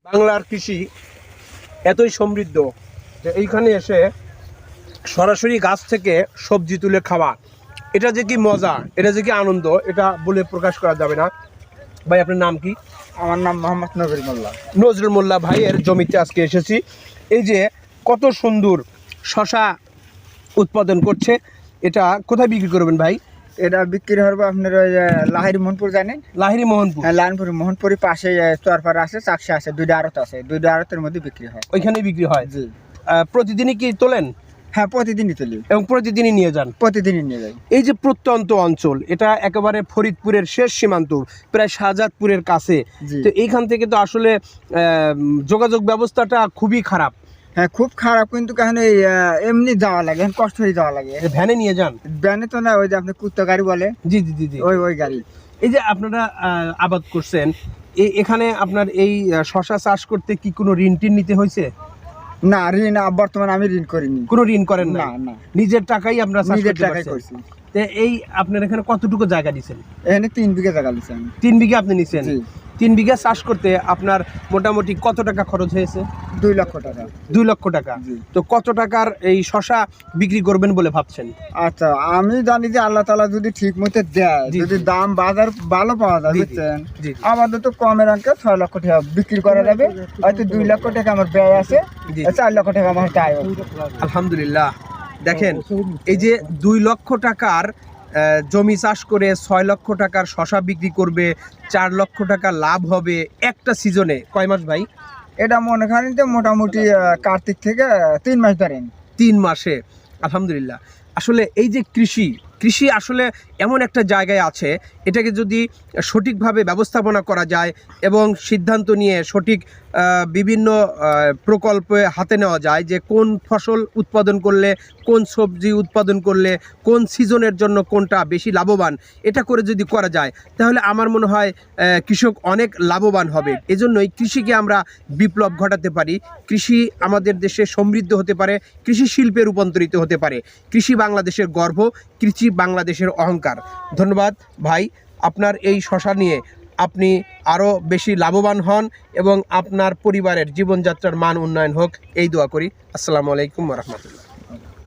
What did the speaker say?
বাংলার কৃষি এতই সমৃদ্ধ যে এইখানে এসে সরাসরি গাছ থেকে সবজি তুলে খাওয়া, এটা যে কি মজা, এটা যে কি আনন্দ, এটা বলে প্রকাশ করা যাবে না। ভাই আপনার নাম কি? আমার নাম মোহাম্মদ নজরুল মোল্লা। নজরুল মোল্লা ভাইয়ের জমিতে আজকে এসেছি। এই যে কত সুন্দর শশা উৎপাদন করছে, এটা কোথায় বিক্রি করবেন ভাই? এটা বিক্রি হবে আপনার ওই লাহিরি মোহনপুর, জানেন? লাহিরি মোহনপুর। হ্যাঁ, লাহিরি মোহনপুরের পাশে চরপাড়া আছে, চাকসা আছে, দুইটা আড়ত আছে, দুইটা আড়তের মধ্যে বিক্রি হয়। ওইখানে বিক্রি হয়? জি। প্রতিদিনই কি তোলেন? হ্যাঁ, প্রতিদিনই তুলি এবং প্রতিদিনই নিয়ে যান? প্রতিদিনই নিয়ে যাই। এই যে প্রত্যন্ত অঞ্চল, এটা একেবারে ফরিদপুরের শেষ সীমান্ত, প্রায় শাহজাদপুরের কাছে। তো এইখান থেকে তো আসলে যোগাযোগ ব্যবস্থাটা খুবই খারাপ। হ্যাঁ, খুব খারাপ, কিন্তু কারণ এই এমনি যাওয়া লাগে, কষ্ট হয়ে যাওয়া লাগে। ভ্যানে নিয়ে যান? ভ্যানে তো না, ওই যে আপনি কুত্তা গাড়ি বলে। জি জি জি জি, ওই গাড়ি। এই যে আপনারা আবাদ করছেন, এখানে আপনার এই শশা চাষ করতে কি কোনো ঋণ টিন নিতে হয়েছে? না, ঋণ বর্তমানে আমি ঋণ করিনি। কোনো ঋণ করেন না? না, নিজের টাকাই আমরা চাষ নিজের করতে টাকায় পারছেন। করছি। এই আপনার এখানে কতটুকু জায়গা নিছেন? এখানে 3 বিঘা জায়গা নিছেন। 3 বিঘা আপনি নিছেন? জি। 3 বিঘা চাষ করতে আপনার মোটামুটি কত টাকা খরচ হয়েছে? 2 লক্ষ টাকা। 2 লক্ষ টাকা। জি। তো কত টাকার এই শশা বিক্রি করবেন বলে ভাবছেন? আচ্ছা, আমি জানি যে আল্লাহ তাআলা যদি ঠিক মতো দেয়, যদি দাম বাজার ভালো পাওয়া যায়, বুঝছেন, আমাদের তো কমের অঙ্কে 6 লক্ষ টাকা বিক্রি করা যাবে। হয়তো 2 লক্ষ টাকা আমার ব্যয় আছে, 4 লক্ষ টাকা আমার আয় হবে। আলহামদুলিল্লাহ। দেখেন, এই যে 2 লক্ষ টাকার জমি চাষ করে 6 লক্ষ টাকার শশা বিক্রি করবে, 4 লক্ষ টাকা লাভ হবে একটা সিজনে। কয় মাস ভাই? এটা মনে করেন যে মোটামুটি কার্তিক থেকে 3 মাস ধরেন। 3 মাসে। আলহামদুলিল্লাহ। আসলে এই যে কৃষি আসলে এমন একটা জায়গায় আছে, এটাকে যদি সঠিকভাবে ব্যবস্থাপনা করা যায় এবং সিদ্ধান্ত নিয়ে সঠিক বিভিন্ন প্রকল্পে হাতে নেওয়া যায় যে কোন ফসল উৎপাদন করলে, কোন সবজি উৎপাদন করলে, কোন সিজনের জন্য কোনটা বেশি লাভবান, এটা করে যদি করা যায় তাহলে আমার মনে হয় কৃষক অনেক লাভবান হবে। এজন্যই কৃষিকে আমরা বিপ্লব ঘটাতে পারি, কৃষি আমাদের দেশে সমৃদ্ধ হতে পারে, কৃষি শিল্পে রূপান্তরিত হতে পারে। কৃষি বাংলাদেশের গর্ব, কৃষি বাংলাদেশের অহংকার। ধন্যবাদ ভাই, আপনার এই শশা নিয়ে আপনি আরও বেশি লাভবান হন এবং আপনার পরিবারের জীবনযাত্রার মান উন্নয়ন হোক, এই দোয়া করি। আসসালামু আলাইকুম ওয়া রাহমাতুল্লাহ।